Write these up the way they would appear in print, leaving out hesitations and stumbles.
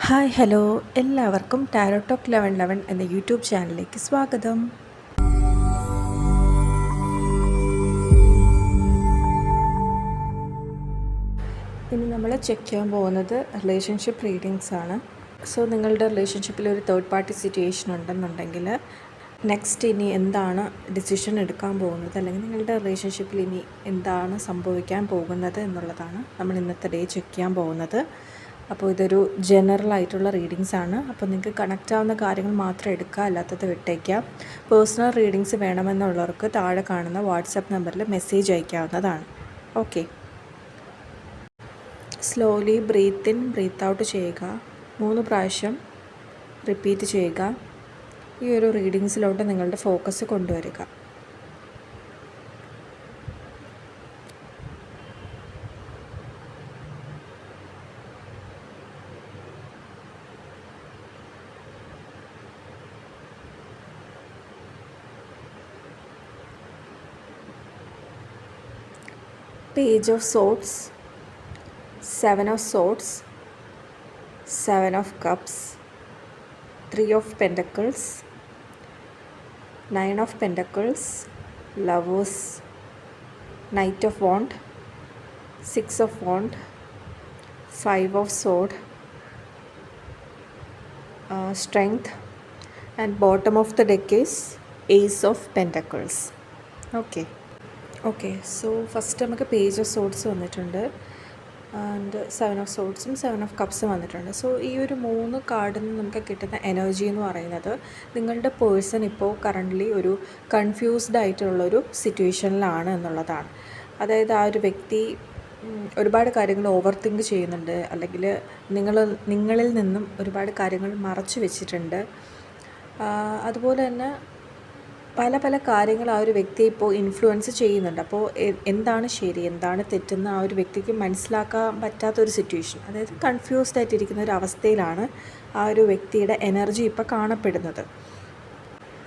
Hi hello എല്ലാവർക്കും tarot talk 1111 എന്ന YouTube ചാനലിലേക്ക് സ്വാഗതം. ഇനി നമ്മൾ ചെക്ക് ചെയ്യാൻ പോകുന്നത് റിലേഷൻഷിപ്പ് റീഡിങ്സ് ആണ്. സോ നിങ്ങളുടെ റിലേഷൻഷിപ്പിൽ ഒരു തേർഡ് പാർട്ടി സിറ്റുവേഷൻ ഉണ്ടെന്നുണ്ടെങ്കിൽ നെക്സ്റ്റ് ഇനി എന്താണ് ഡിസിഷൻ എടുക്കാൻ പോകുന്നത്, അല്ലെങ്കിൽ നിങ്ങളുടെ റിലേഷൻഷിപ്പിൽ ഇനി എന്താണ് സംഭവിക്കാൻ പോകുന്നത് എന്നുള്ളതാണ് നമ്മൾ ഇന്നത്തെ ഡേ ചെക്ക് ചെയ്യാൻ പോകുന്നത്. അപ്പോൾ ഇതൊരു ജനറൽ ആയിട്ടുള്ള റീഡിങ്സ് ആണ്. അപ്പോൾ നിങ്ങൾക്ക് കണക്റ്റ് ആവുന്ന കാര്യങ്ങൾ മാത്രം എടുക്കുക, അല്ലാത്തത് വിട്ടേക്കാം. പേഴ്സണൽ റീഡിങ്സ് വേണമെന്നുള്ളവർക്ക് താഴെ കാണുന്ന വാട്സപ്പ് നമ്പറിൽ മെസ്സേജ് അയക്കാവുന്നതാണ്. Okay, slowly breathe in breathe out ചെയ്യുക. 3 പ്രാവശ്യം റിപ്പീറ്റ് ചെയ്യുക. ഈ ഒരു റീഡിങ്സിലോട്ട് നിങ്ങളുടെ ഫോക്കസ് കൊണ്ടുവരിക. Page of Swords, 7 of Swords, 7 of Cups, 3 of Pentacles, 9 of Pentacles, Lovers, Knight of Wand, 6 of Wand, 5 of Sword, Strength, and bottom of the deck is Ace of Pentacles. Okay, so first നമുക്ക് page of swords വന്നിട്ടുണ്ട്, and 7 of സോഡ്സും 7 of കപ്സും വന്നിട്ടുണ്ട്. So ഈ ഒരു 3 കാർഡിൽ നിന്ന് നമുക്ക് കിട്ടുന്ന energy എന്ന് പറയുന്നത്, നിങ്ങളുടെ പേഴ്സൺ ഇപ്പോൾ കറൻ്റ്ലി ഒരു കൺഫ്യൂസ്ഡ് ആയിട്ടുള്ളൊരു സിറ്റുവേഷനിലാണ് എന്നുള്ളതാണ്. അതായത് ആ ഒരു വ്യക്തി ഒരുപാട് കാര്യങ്ങൾ ഓവർ തിങ്ക് ചെയ്യുന്നുണ്ട്, അല്ലെങ്കിൽ നിങ്ങളിൽ നിന്നും ഒരുപാട് കാര്യങ്ങൾ മറച്ചു വെച്ചിട്ടുണ്ട്. അതുപോലെ തന്നെ പല കാര്യങ്ങൾ ആ ഒരു വ്യക്തിയെ ഇപ്പോൾ ഇൻഫ്ലുവൻസ് ചെയ്യുന്നുണ്ട്. അപ്പോൾ എന്താണ് ശരി എന്താണ് തെറ്റെന്ന് ആ ഒരു വ്യക്തിക്ക് മനസ്സിലാക്കാൻ പറ്റാത്തൊരു സിറ്റുവേഷൻ, അതായത് കൺഫ്യൂസ്ഡ് ആയിട്ടിരിക്കുന്ന ഒരു അവസ്ഥയിലാണ് ആ ഒരു വ്യക്തിയുടെ എനർജി ഇപ്പോൾ കാണപ്പെടുന്നത്.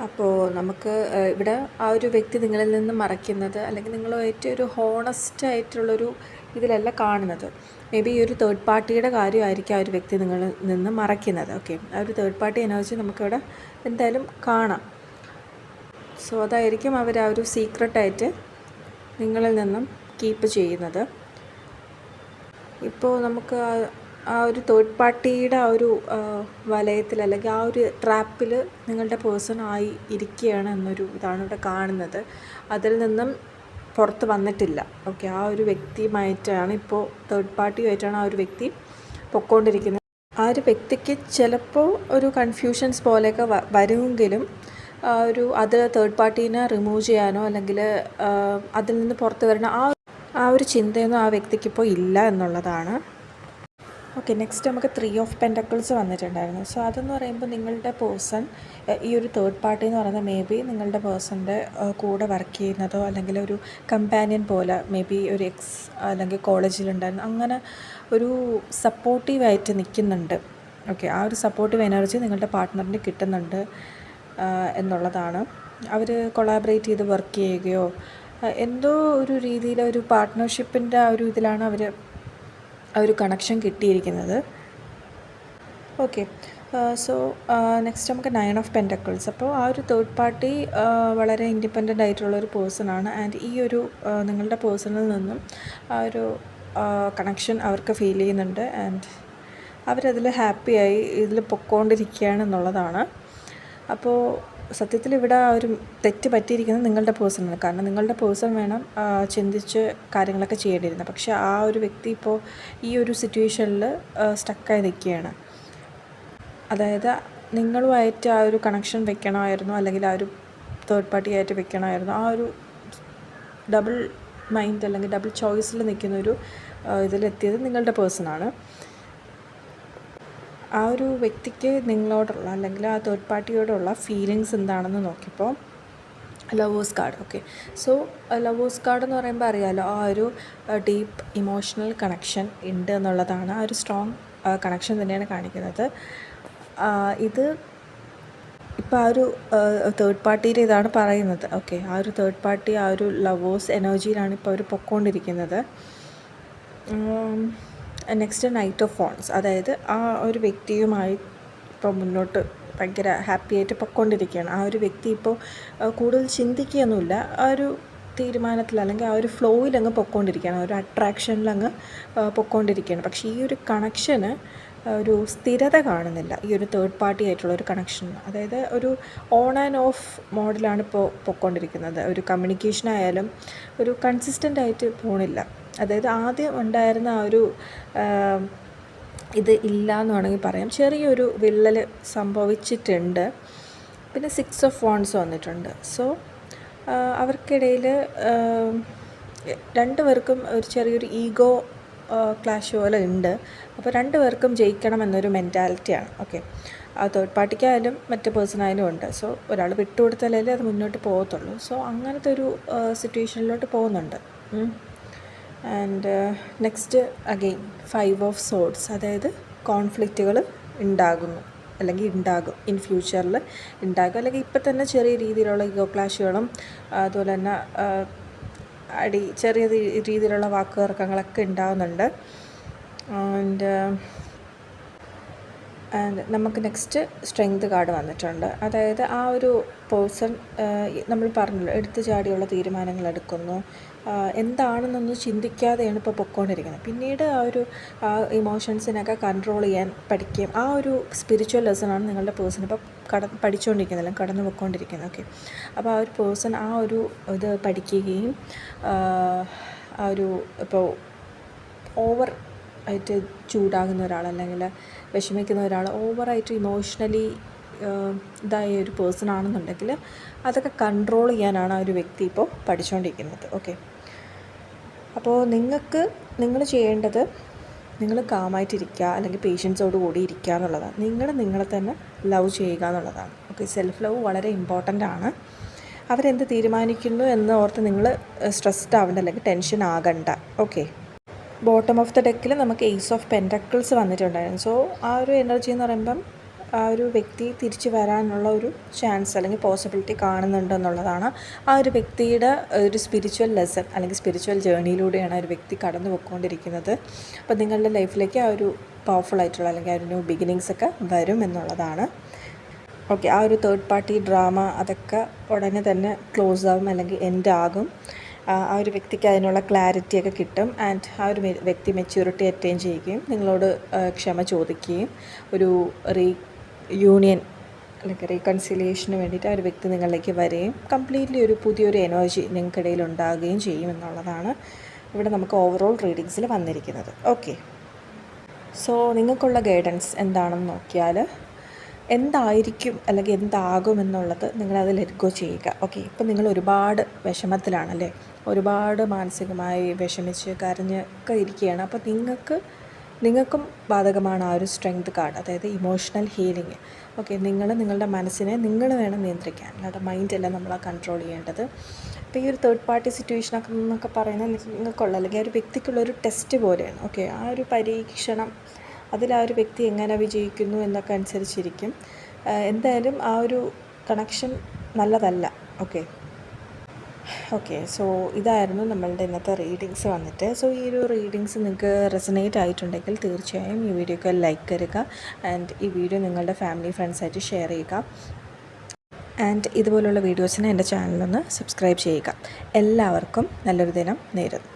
അപ്പോൾ നമുക്ക് ഇവിടെ ആ ഒരു വ്യക്തി നിങ്ങളിൽ നിന്ന് മറയ്ക്കുന്നത്, അല്ലെങ്കിൽ നിങ്ങളുമായിട്ട് ഒരു ഹോണസ്റ്റ് ആയിട്ടുള്ളൊരു ഇതിലല്ല കാണുന്നത്. മേ ബി ഈ ഒരു തേർഡ് പാർട്ടിയുടെ കാര്യമായിരിക്കും ആ ഒരു വ്യക്തി നിങ്ങളിൽ നിന്ന് മറയ്ക്കുന്നത്. ഓക്കെ, ആ ഒരു തേർഡ് പാർട്ടി എനർജി നമുക്കിവിടെ എന്തായാലും കാണാം. സോ അതായിരിക്കും അവർ ആ ഒരു സീക്രട്ടായിട്ട് നിങ്ങളിൽ നിന്നും കീപ്പ് ചെയ്യുന്നത്. ഇപ്പോൾ നമുക്ക് ആ ഒരു തേർഡ് പാർട്ടിയുടെ ആ ഒരു വലയത്തിൽ, അല്ലെങ്കിൽ ആ ഒരു ട്രാപ്പിൽ നിങ്ങളുടെ പേഴ്സൺ ആയി ഇരിക്കുകയാണ് എന്നൊരു ഇതാണ് ഇവിടെ കാണുന്നത്. അതിൽ നിന്നും പുറത്ത് വന്നിട്ടില്ല. ഓക്കെ, ആ ഒരു വ്യക്തിയുമായിട്ടാണ് ഇപ്പോൾ തേർഡ് പാർട്ടിയുമായിട്ടാണ് ആ ഒരു വ്യക്തി പൊയ്ക്കൊണ്ടിരിക്കുന്നത്. ആ ഒരു വ്യക്തിക്ക് ചിലപ്പോൾ ഒരു കൺഫ്യൂഷൻസ് പോലെയൊക്കെ വരുമെങ്കിലും അത് തേർഡ് പാർട്ടീനെ റിമൂവ് ചെയ്യാനോ അല്ലെങ്കിൽ അതിൽ നിന്ന് പുറത്ത് വരണ ആ ഒരു ചിന്തയൊന്നും ആ വ്യക്തിക്കിപ്പോൾ ഇല്ല എന്നുള്ളതാണ്. ഓക്കെ, നെക്സ്റ്റ് നമുക്ക് 3 ഓഫ് പെൻറ്റക്കിൾസ് വന്നിട്ടുണ്ടായിരുന്നു. സോ അതെന്ന് പറയുമ്പോൾ നിങ്ങളുടെ പേഴ്സൺ, ഈ ഒരു തേർഡ് പാർട്ടി എന്ന് പറയുന്നത് മേ ബി നിങ്ങളുടെ പേഴ്സൻ്റെ കൂടെ വർക്ക് ചെയ്യുന്നതോ അല്ലെങ്കിൽ ഒരു കമ്പാനിയൻ പോലെ, മേ ബി ഒരു അല്ലെങ്കിൽ കോളേജിലുണ്ടായിരുന്നു, അങ്ങനെ ഒരു സപ്പോർട്ടീവായിട്ട് നിൽക്കുന്നുണ്ട്. ഓക്കെ, ആ ഒരു സപ്പോർട്ടീവ് എനർജി നിങ്ങളുടെ പാർട്ട്ണറിന് കിട്ടുന്നുണ്ട് എന്നുള്ളതാണ്. അവർ കൊളാബറേറ്റ് ചെയ്ത് വർക്ക് ചെയ്യുകയോ എന്തോ ഒരു രീതിയിൽ ഒരു പാർട്ട്ണർഷിപ്പിൻ്റെ ആ ഒരു ഇതിലാണ് ആ ഒരു കണക്ഷൻ കിട്ടിയിരിക്കുന്നത്. ഓക്കെ, സോ നെക്സ്റ്റ് നമുക്ക് 9 ഓഫ് പെൻറ്റക്കിൾസ്. അപ്പോൾ ആ ഒരു തേർഡ് പാർട്ടി വളരെ ഇൻഡിപെൻഡൻ്റ് ആയിട്ടുള്ളൊരു പേഴ്സണാണ്. ആൻഡ് ഈ ഒരു നിങ്ങളുടെ പേഴ്സണിൽ നിന്നും ആ ഒരു കണക്ഷൻ അവർക്ക് ഫീൽ ചെയ്യുന്നുണ്ട്. ആൻഡ് അവരതിൽ ഹാപ്പിയായി ഇതിൽ പൊയ്ക്കൊണ്ടിരിക്കുകയാണ് എന്നുള്ളതാണ്. അപ്പോൾ സത്യത്തിൽ ഇവിടെ ആ ഒരു തെറ്റ് പറ്റിയിരിക്കുന്നത് നിങ്ങളുടെ പേഴ്സണാണ്. കാരണം നിങ്ങളുടെ പേഴ്സൺ വേണം ചിന്തിച്ച് കാര്യങ്ങളൊക്കെ ചെയ്യേണ്ടിയിരുന്നത്. പക്ഷേ ആ ഒരു വ്യക്തി ഇപ്പോൾ ഈ ഒരു സിറ്റുവേഷനിൽ സ്റ്റക്കായി നിൽക്കുകയാണ്. അതായത് നിങ്ങളുമായിട്ട് ആ ഒരു കണക്ഷൻ വെക്കണമായിരുന്നു, അല്ലെങ്കിൽ ആ ഒരു തേർഡ് പാർട്ടിയായിട്ട് വെക്കണമായിരുന്നു. ആ ഒരു ഡബിൾ മൈൻഡ് അല്ലെങ്കിൽ ഡബിൾ ചോയ്സിൽ നിൽക്കുന്നൊരു ഇതിലെത്തിയത് നിങ്ങളുടെ പേഴ്സണാണ്. ആ ഒരു വ്യക്തിക്ക് നിങ്ങളോടുള്ള അല്ലെങ്കിൽ ആ തേർഡ് പാർട്ടിയോടുള്ള ഫീലിങ്സ് എന്താണെന്ന് നോക്കിയപ്പോൾ lovers card. Okay, so lovers card എന്ന് പറയുമ്പോൾ അറിയാമല്ലോ, ആ ഒരു ഡീപ്പ് ഇമോഷണൽ കണക്ഷൻ ഉണ്ട് എന്നുള്ളതാണ്. ആ ഒരു സ്ട്രോങ് കണക്ഷൻ തന്നെയാണ് കാണിക്കുന്നത്. ഇത് ഇപ്പോൾ ആ ഒരു തേർഡ് പാർട്ടിയുടെ ഇതാണ് പറയുന്നത്. ഓക്കെ, ആ ഒരു തേർഡ് പാർട്ടി ആ ഒരു ലവേഴ്സ് എനർജിയിലാണ് ഇപ്പോൾ അവർ പൊയ്ക്കൊണ്ടിരിക്കുന്നത്. നെക്സ്റ്റ് നൈറ്റ് ഓഫ് ഫോൺസ്, അതായത് ആ ഒരു വ്യക്തിയുമായി ഇപ്പോൾ മുന്നോട്ട് ഭയങ്കര ഹാപ്പി ആയിട്ട് പൊയ്ക്കൊണ്ടിരിക്കുകയാണ്. ആ ഒരു വ്യക്തി ഇപ്പോൾ കൂടുതൽ ചിന്തിക്കുകയൊന്നുമില്ല, ആ ഒരു തീരുമാനത്തിൽ അല്ലെങ്കിൽ ആ ഒരു ഫ്ലോയിൽ അങ്ങ് പൊയ്ക്കൊണ്ടിരിക്കുകയാണ്, ആ ഒരു അട്രാക്ഷനിലങ്ങ് പൊയ്ക്കൊണ്ടിരിക്കുകയാണ്. പക്ഷേ ഈ ഒരു കണക്ഷന് ഒരു സ്ഥിരത കാണുന്നില്ല, ഈ ഒരു തേർഡ് പാർട്ടി ആയിട്ടുള്ള ഒരു കണക്ഷൻ. അതായത് ഒരു ഓൺ ആൻഡ് ഓഫ് മോഡിലാണ് ഇപ്പോൾ പൊയ്ക്കൊണ്ടിരിക്കുന്നത്. ഒരു കമ്മ്യൂണിക്കേഷനായാലും ഒരു കൺസിസ്റ്റൻ്റ് ആയിട്ട് പോണില്ല. അതായത് ആദ്യം ഉണ്ടായിരുന്ന ആ ഒരു ഇത് ഇല്ല എന്ന് വേണമെങ്കിൽ പറയാം. ചെറിയൊരു വിള്ളൽ സംഭവിച്ചിട്ടുണ്ട്. പിന്നെ 6 ഓഫ് വാണ്ട്സ് വന്നിട്ടുണ്ട്. സോ അവർക്കിടയിൽ രണ്ടുപേർക്കും ഒരു ചെറിയൊരു ഈഗോ ക്ലാഷ് പോലെ ഉണ്ട്. അപ്പോൾ രണ്ടുപേർക്കും ജയിക്കണം എന്നൊരു മെൻറ്റാലിറ്റിയാണ്. ഓക്കെ, ആ തേർഡ് പാർട്ടിക്കായാലും മറ്റേ പേഴ്സണായാലും ഉണ്ട്. സോ ഒരാൾ വിട്ടുകൊടുത്താലേ അത് മുന്നോട്ട് പോകത്തുള്ളൂ. സോ അങ്ങനത്തെ ഒരു സിറ്റുവേഷനിലോട്ട് പോകുന്നുണ്ട്. And next again 5 of swords, അതായത് കോൺഫ്ലിക്റ്റുകൾ ഉണ്ടാകുന്നു അല്ലെങ്കിൽ ഉണ്ടാകും, ഇൻ ഫ്യൂച്ചറിൽ ഉണ്ടാകും, അല്ലെങ്കിൽ ഇപ്പം തന്നെ ചെറിയ രീതിയിലുള്ള ഈഗോ ക്ലാഷുകളും അതുപോലെ തന്നെ ചെറിയ രീതിയിലുള്ള വാക്കുതർക്കങ്ങളൊക്കെ ഉണ്ടാകുന്നുണ്ട്. ആൻഡ് നമുക്ക് നെക്സ്റ്റ് സ്ട്രെങ്ത് കാർഡ് വന്നിട്ടുണ്ട്. അതായത് ആ ഒരു പേഴ്സൺ നമ്മൾ പറഞ്ഞല്ലോ, എടുത്തു ചാടിയുള്ള തീരുമാനങ്ങൾ എടുക്കുന്നു, എന്താണെന്നൊന്നും ചിന്തിക്കാതെയാണ് ഇപ്പോൾ പൊയ്ക്കൊണ്ടിരിക്കുന്നത്. പിന്നീട് ആ ഒരു ഇമോഷൻസിനൊക്കെ കൺട്രോൾ ചെയ്യാൻ പഠിക്കുകയും, ആ ഒരു സ്പിരിച്വൽ ലെസണാണ് നിങ്ങളുടെ പേഴ്സൺ ഇപ്പോൾ പഠിച്ചുകൊണ്ടിരിക്കുന്നത്, അല്ലെങ്കിൽ കടന്നു പോയിക്കൊണ്ടിരിക്കുന്നത്. ഓക്കെ, അപ്പോൾ ആ ഒരു പേഴ്സൺ ആ ഒരു ഇത് പഠിക്കുകയും ആ ഒരു ഇപ്പോൾ ഓവർ ആയിട്ട് ചൂടാകുന്ന ഒരാൾ അല്ലെങ്കിൽ വിഷമിക്കുന്ന ഒരാൾ, ഓവറായിട്ട് ഇമോഷണലി ഇതായ ഒരു പേഴ്സൺ ആണെന്നുണ്ടെങ്കിൽ അതൊക്കെ കൺട്രോൾ ചെയ്യാനാണ് ആ ഒരു വ്യക്തി ഇപ്പോൾ പഠിച്ചുകൊണ്ടിരിക്കുന്നത്. ഓക്കെ, അപ്പോൾ നിങ്ങൾ ചെയ്യേണ്ടത്, നിങ്ങൾ കാമായിട്ടിരിക്കുക അല്ലെങ്കിൽ പേഷ്യൻസോട് കൂടി ഇരിക്കുക എന്നുള്ളതാണ്. നിങ്ങളെ തന്നെ ലവ് ചെയ്യുക എന്നുള്ളതാണ്. ഓക്കെ, സെൽഫ് ലവ് വളരെ ഇമ്പോർട്ടൻ്റ് ആണ്. അവരെന്ത് തീരുമാനിക്കുന്നു എന്ന് ഓർത്ത് നിങ്ങൾ സ്ട്രെസ്ഡ് ആവേണ്ട അല്ലെങ്കിൽ ടെൻഷൻ ആകണ്ട. ഓക്കെ, ബോട്ടം ഓഫ് ദ ഡെക്കിൽ നമുക്ക് ഏസ് ഓഫ് പെൻറ്റക്കിൾസ് വന്നിട്ടുണ്ടായിരുന്നു. സോ ആ ഒരു എനർജി എന്ന് പറയുമ്പം ആ ഒരു വ്യക്തി തിരിച്ചു വരാനുള്ള ഒരു ചാൻസ് അല്ലെങ്കിൽ പോസിബിലിറ്റി കാണുന്നുണ്ടെന്നുള്ളതാണ്. ആ ഒരു വ്യക്തിയുടെ ഒരു സ്പിരിച്വൽ ലെസൺ അല്ലെങ്കിൽ സ്പിരിച്വൽ ജേർണിയിലൂടെയാണ് ആ ഒരു വ്യക്തി കടന്നു പോയിക്കൊണ്ടിരിക്കുന്നത്. അപ്പോൾ നിങ്ങളുടെ ലൈഫിലേക്ക് ആ ഒരു പവർഫുൾ ആയിട്ടുള്ള അല്ലെങ്കിൽ ആ ഒരു ന്യൂ ബിഗിനിങ്സ് ഒക്കെ വരും എന്നുള്ളതാണ്. ഓക്കെ, ആ ഒരു തേർഡ് പാർട്ടി ഡ്രാമ അതൊക്കെ ഉടനെ തന്നെ ക്ലോസ് ആകും അല്ലെങ്കിൽ എൻഡ് ആകും. ആ ഒരു വ്യക്തിക്ക് അതിനുള്ള ക്ലാരിറ്റിയൊക്കെ കിട്ടും. ആൻഡ് ആ ഒരു വ്യക്തി മെച്യൂരിറ്റി അറ്റൈൻ ചെയ്യുകയും നിങ്ങളോട് ക്ഷമ ചോദിക്കുകയും ഒരു യൂണിയൻ അല്ലെങ്കിൽ റീകൺസിലിയേഷന് വേണ്ടിയിട്ട് ആ ഒരു വ്യക്തി നിങ്ങളിലേക്ക് വരികയും കംപ്ലീറ്റ്ലി ഒരു പുതിയൊരു എനർജി നിങ്ങൾക്കിടയിൽ ഉണ്ടാകുകയും ചെയ്യും എന്നുള്ളതാണ് ഇവിടെ നമുക്ക് ഓവറോൾ റീഡിങ്സിൽ വന്നിരിക്കുന്നത്. ഓക്കെ, സോ നിങ്ങൾക്കുള്ള ഗൈഡൻസ് എന്താണെന്ന് നോക്കിയാൽ, എന്തായിരിക്കും അല്ലെങ്കിൽ എന്താകുമെന്നുള്ളത് നിങ്ങളത് ലെറ്റ് ഗോ ചെയ്യുക. ഓക്കെ, ഇപ്പം നിങ്ങൾ ഒരുപാട് വിഷമത്തിലാണല്ലേ, ഒരുപാട് മാനസികമായി വിഷമിച്ച് കരഞ്ഞൊക്കെ ഇരിക്കുകയാണ്. അപ്പോൾ നിങ്ങൾക്കും ബാധകമാണ് ആ ഒരു സ്ട്രെങ്ത് കാർഡ്, അതായത് ഇമോഷണൽ ഹീലിംഗ്. ഓക്കെ, നിങ്ങളുടെ മനസ്സിനെ നിങ്ങൾ വേണം നിയന്ത്രിക്കാൻ, അല്ലാതെ മൈൻഡല്ല നമ്മൾ കൺട്രോൾ ചെയ്യേണ്ടത്. അപ്പോൾ ഈ ഒരു തേർഡ് പാർട്ടി സിറ്റുവേഷനൊക്കെ എന്നൊക്കെ പറയുന്നത് നിങ്ങൾക്കുള്ള അല്ലെങ്കിൽ ആ ഒരു വ്യക്തിക്കുള്ളൊരു ടെസ്റ്റ് പോലെയാണ്. ഓക്കെ, ആ ഒരു പരീക്ഷണം, അതിൽ ആ ഒരു വ്യക്തി എങ്ങനെ വിജയിക്കുന്നു എന്നൊക്കെ അനുസരിച്ചിരിക്കും. എന്തായാലും ആ ഒരു കണക്ഷൻ നല്ലതല്ല. ഓക്കെ, സോ ഇതായിരുന്നു നമ്മളുടെ ഇന്നത്തെ റീഡിങ്സ് വന്നിട്ട്. സോ ഈ ഒരു റീഡിങ്സ് നിങ്ങൾക്ക് റെസനേറ്റ് ആയിട്ടുണ്ടെങ്കിൽ തീർച്ചയായും ഈ വീഡിയോക്ക് ലൈക്ക് തരിക. ആൻഡ് ഈ വീഡിയോ നിങ്ങളുടെ ഫാമിലി ഫ്രണ്ട്സായിട്ട് ഷെയർ ചെയ്യുക. ആൻഡ് ഇതുപോലുള്ള വീഡിയോസിന് എൻ്റെ ചാനലൊന്ന് സബ്സ്ക്രൈബ് ചെയ്യുക. എല്ലാവർക്കും നല്ലൊരു ദിനം നേരുന്നു.